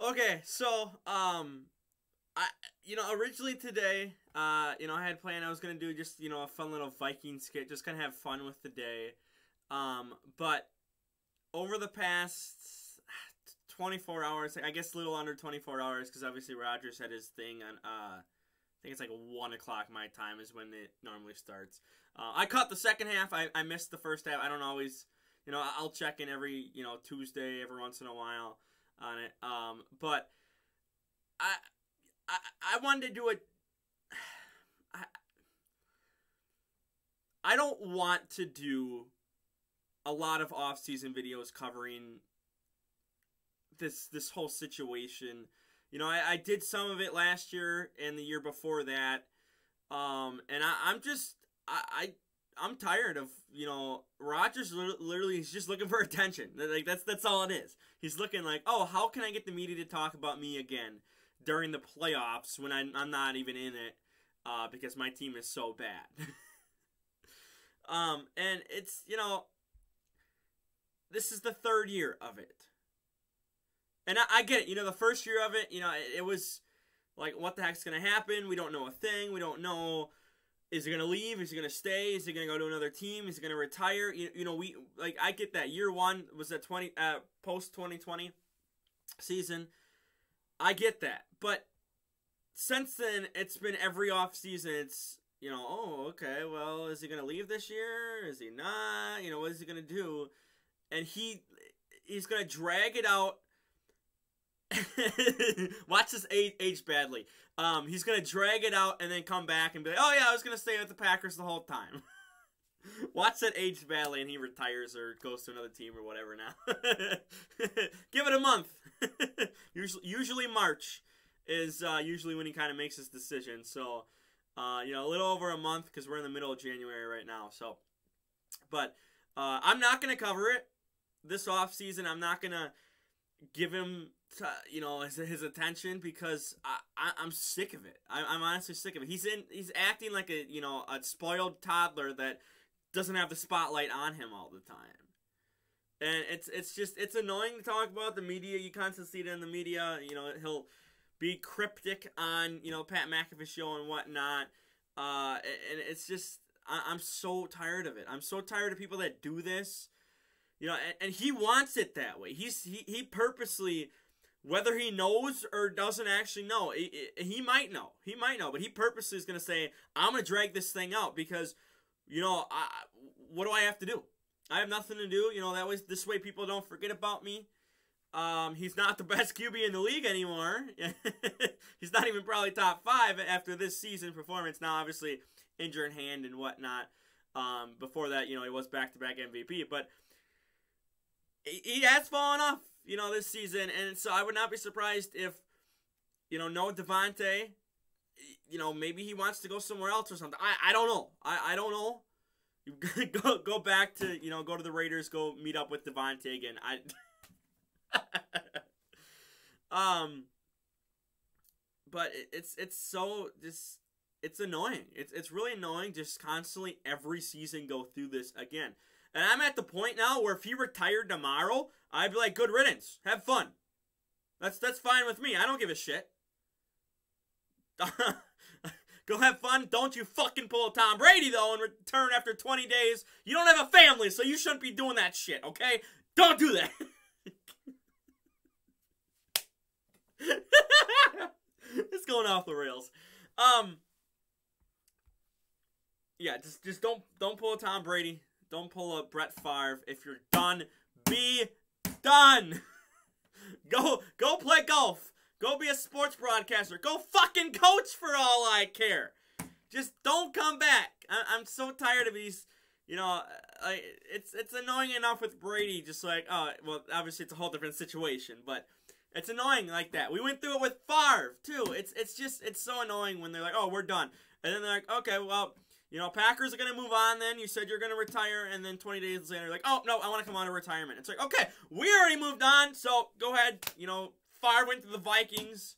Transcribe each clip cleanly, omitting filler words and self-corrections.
Okay, so originally today, I had planned I was gonna do just a fun little Viking skit, just kind of have fun with the day. But over the past 24 hours, I guess a little under 24 hours, because obviously Rodgers had his thing on. I think it's like 1 o'clock my time is when it normally starts. I caught the second half. I missed the first half. I don't always, I'll check in every Tuesday every once in a while on it. But I I wanted to do it. I don't want to do a lot of off-season videos covering this whole situation. I did some of it last year and the year before that, and I'm tired of Rodgers. Literally, he's just looking for attention. Like that's all it is. He's looking like, oh, how can I get the media to talk about me again during the playoffs when I'm not even in it, because my team is so bad. And it's this is the third year of it. And I get it, the first year of it, it was like, what the heck's going to happen? We don't know a thing. We don't know, is he going to leave? Is he going to stay? Is he going to go to another team? Is he going to retire? I get that. Year one was that post-2020 season. I get that. But since then, it's been every offseason, it's, oh, okay, well, is he going to leave this year? Is he not? What is he going to do? And he's going to drag it out. Watch this age badly. He's gonna drag it out and then come back and be like, "Oh yeah, I was gonna stay with the Packers the whole time." Watch that age badly, and he retires or goes to another team or whatever. Now, give it a month. Usually March is usually when he kind of makes his decision. So, a little over a month because we're in the middle of January right now. So, but I'm not gonna cover it this off season. I'm not gonna give him his attention because I'm sick of it. I'm honestly sick of it. He's acting like a spoiled toddler that doesn't have the spotlight on him all the time, and it's annoying to talk about. The media, you constantly see it in the media. He'll be cryptic on Pat McAfee show and whatnot, and it's just I'm so tired of it. I'm so tired of people that do this. And he wants it that way. He purposely, whether he knows or doesn't actually know, he might know. He might know, but he purposely is going to say, I'm going to drag this thing out because, what do I have to do? I have nothing to do. This way people don't forget about me. He's not the best QB in the league anymore. He's not even probably top 5 after this season performance. Now, obviously, injured hand and whatnot. Before that, he was back-to-back MVP, but he has fallen off, this season, and so I would not be surprised if, no Devontae, maybe he wants to go somewhere else or something. I don't know. I don't know. You go back to, go to the Raiders, go meet up with Devontae again. But it's annoying. It's really annoying just constantly every season go through this again. And I'm at the point now where if he retired tomorrow, I'd be like, good riddance. Have fun. That's fine with me. I don't give a shit. Go have fun. Don't you fucking pull a Tom Brady, though, and return after 20 days. You don't have a family, so you shouldn't be doing that shit, okay? Don't do that. It's going off the rails. Yeah, just don't pull a Tom Brady. Don't pull a Brett Favre. If you're done, be done. Go play golf. Go be a sports broadcaster. Go fucking coach for all I care. Just don't come back. I'm so tired of these. It's annoying enough with Brady. Just like, oh, well, obviously it's a whole different situation, but it's annoying like that. We went through it with Favre too. It's so annoying when they're like, oh, we're done, and then they're like, okay, well, Packers are going to move on then. You said you're going to retire, and then 20 days later, like, oh, no, I want to come out of retirement. It's like, okay, we already moved on, so go ahead. Favre went to the Vikings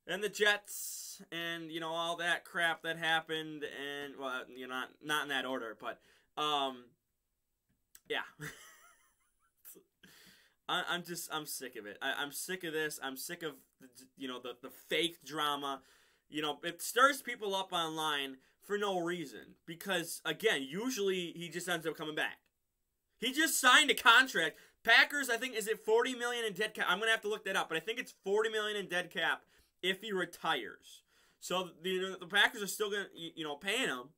and the Jets and, all that crap that happened, and, well, not in that order, but, yeah. I'm sick of it. I'm sick of this. I'm sick of the fake drama. It stirs people up online for no reason because again, usually he just ends up coming back. He just signed a contract. Packers, I think, is it $40 million in dead cap? I'm gonna have to look that up, but I think it's $40 million in dead cap if he retires. So the Packers are still gonna paying him.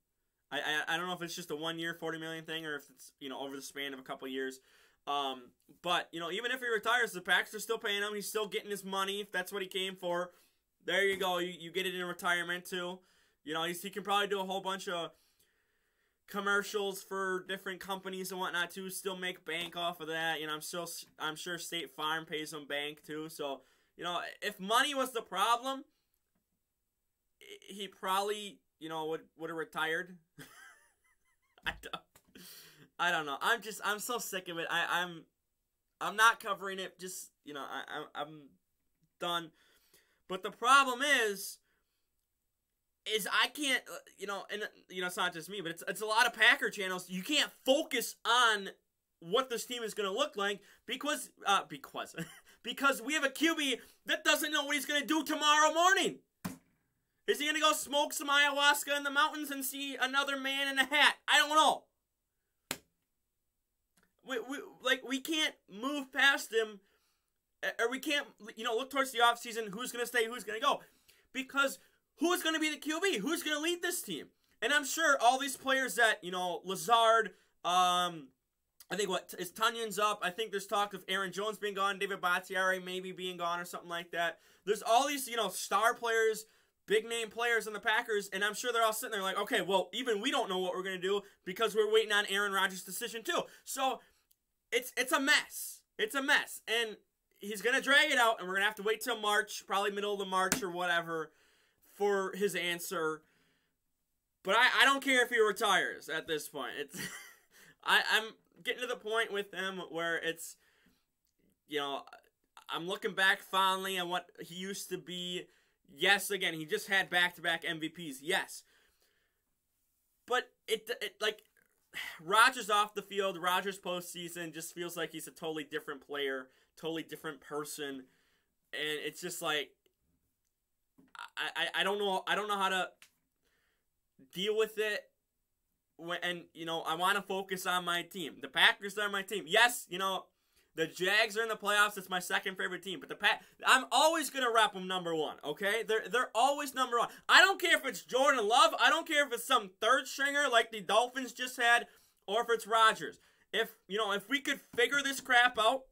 I don't know if it's just a 1 year $40 million thing or if it's over the span of a couple of years. But even if he retires, the Packers are still paying him. He's still getting his money if that's what he came for. There you go. You get it in retirement too. He can probably do a whole bunch of commercials for different companies and whatnot too. Still make bank off of that. I'm sure State Farm pays him bank too. So if money was the problem, he probably would have retired. I don't know. I'm so sick of it. I'm not covering it. Just I'm done. But the problem is I can't, and it's not just me, but it's a lot of Packer channels. You can't focus on what this team is going to look like because we have a QB that doesn't know what he's going to do tomorrow morning. Is he going to go smoke some ayahuasca in the mountains and see another man in a hat? I don't know. We can't move past him, or we can't, look towards the offseason, who's going to stay, who's going to go. Because who's going to be the QB? Who's going to lead this team? And I'm sure all these players that, Lazard, I think is Tunyon's up. I think there's talk of Aaron Jones being gone, David Bakhtiari maybe being gone or something like that. There's all these, star players, big name players in the Packers, and I'm sure they're all sitting there like, okay, well, even we don't know what we're going to do because we're waiting on Aaron Rodgers' decision too. So it's a mess. It's a mess. And he's going to drag it out, and we're going to have to wait till March, probably middle of March or whatever, for his answer. But I don't care if he retires at this point. I'm getting to the point with him where it's, I'm looking back fondly on what he used to be. Yes, again, he just had back-to-back MVPs. Yes. But it Rodgers off the field, Rodgers postseason just feels like he's a totally different player, totally different person. And it's just like, I don't know how to deal with it. And I want to focus on my team. The Packers are my team. Yes, the Jags are in the playoffs. It's my second favorite team. But I'm always going to rep them number one, okay? They're always number one. I don't care if it's Jordan Love. I don't care if it's some third stringer like the Dolphins just had, or if it's Rodgers. If we could figure this crap out,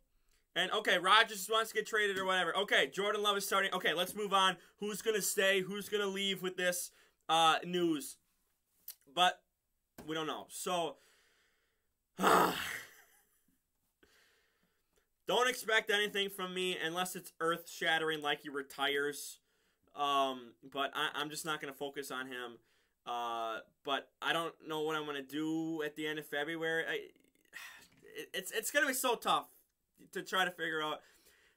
and, okay, Rodgers wants to get traded or whatever. Okay, Jordan Love is starting. Okay, let's move on. Who's going to stay? Who's going to leave with this news? But we don't know. So, don't expect anything from me unless it's earth-shattering like he retires. But I'm just not going to focus on him. But I don't know what I'm going to do at the end of February. It's going to be so tough to try to figure out.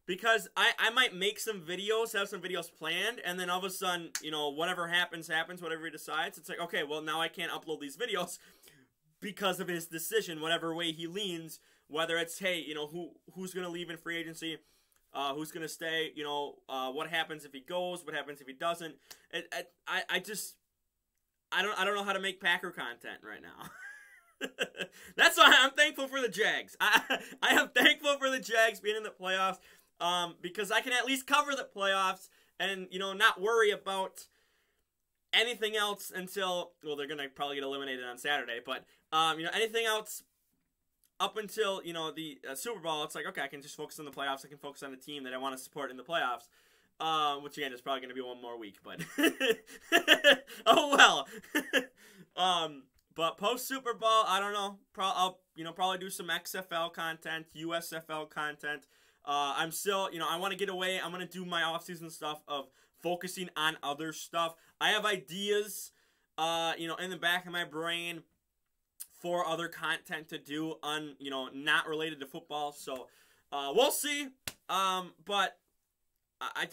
Because I might make some videos, have some videos planned, and then all of a sudden, whatever happens, whatever he decides. It's like, okay, well, now I can't upload these videos because of his decision, whatever way he leans. Whether it's, hey, who's going to leave in free agency, who's going to stay, what happens if he goes, what happens if he doesn't. I don't know how to make Packer content right now. That's why I'm thankful for the Jags. I am thankful for the Jags being in the playoffs, because I can at least cover the playoffs and, not worry about anything else until, well, they're going to probably get eliminated on Saturday, but, anything else up until, the Super Bowl, it's like, okay, I can just focus on the playoffs. I can focus on the team that I want to support in the playoffs. Which, again, is probably going to be one more week, but oh, well. But post-Super Bowl, I don't know. I'll, probably do some XFL content, USFL content. I'm still, I want to get away. I'm going to do my off-season stuff of focusing on other stuff. I have ideas, in the back of my brain for other content to do on, not related to football. So, we'll see. But I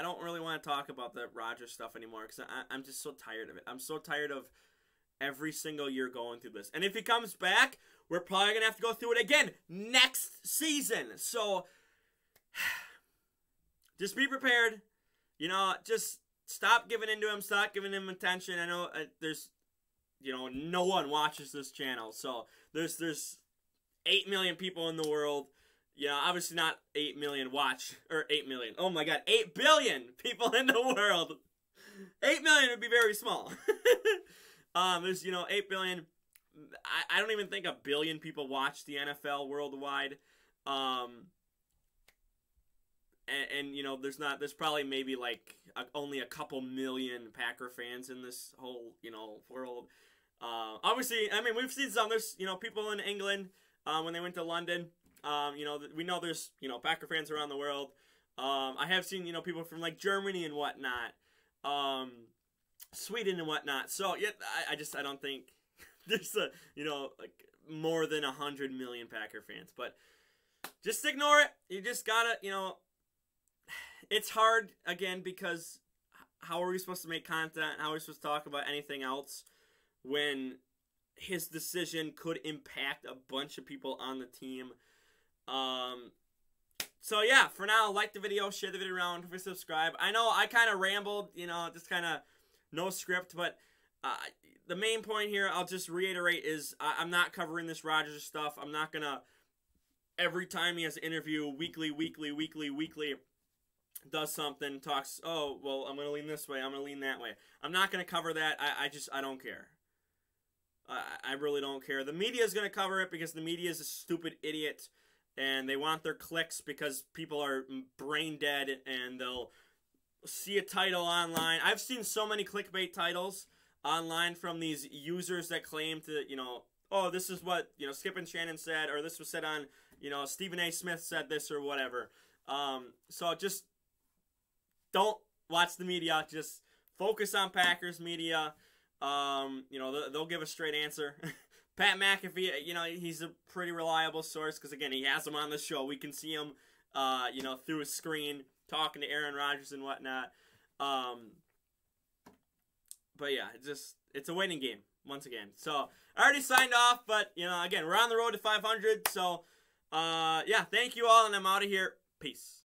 don't really want to talk about the Rodgers stuff anymore because I'm just so tired of it. I'm so tired of every single year going through this. And if he comes back, we're probably going to have to go through it again next season. So, just be prepared. You know, just stop giving into him. Stop giving him attention. I know there's, you know, no one watches this channel. So, there's 8 million people in the world. You know, obviously not 8 million or 8 million. Oh my God, 8 billion people in the world. 8 million would be very small. There's, you know, 8 billion. I don't even think a billion people watch the NFL worldwide. And you know, there's probably maybe like only a couple million Packer fans in this whole, you know, world. Obviously, I mean, we've seen some. There's, you know, people in England when they went to London. You know, we know there's, you know, Packer fans around the world. I have seen, you know, people from like Germany and whatnot, Sweden and whatnot. So yeah, I don't think there's you know, like more than 100 million Packer fans. But just ignore it. You just gotta, you know, it's hard again because how are we supposed to make content? How are we supposed to talk about anything else when his decision could impact a bunch of people on the team? So yeah, for now, like the video, share the video around, subscribe. I know I kind of rambled, you know, just kind of no script, but the main point here, I'll just reiterate, is I'm not covering this Rodgers stuff. I'm not gonna, every time he has an interview, weekly, does something, talks, oh, well, I'm gonna lean this way, I'm gonna lean that way. I'm not gonna cover that. I don't care. I really don't care. The media is going to cover it because the media is a stupid idiot and they want their clicks because people are brain dead and they'll see a title online. I've seen so many clickbait titles online from these users that claim to, you know, oh, this is what, you know, Skip and Shannon said, or this was said on, you know, Stephen A. Smith said this or whatever. So just don't watch the media. Just focus on Packers media. You know, they'll give a straight answer. Pat McAfee, you know, he's a pretty reliable source because, again, he has him on the show. We can see him, you know, through his screen talking to Aaron Rodgers and whatnot. But, yeah, it's a winning game, once again. So, I already signed off, but, you know, again, we're on the road to 500. So, yeah, thank you all, and I'm out of here. Peace.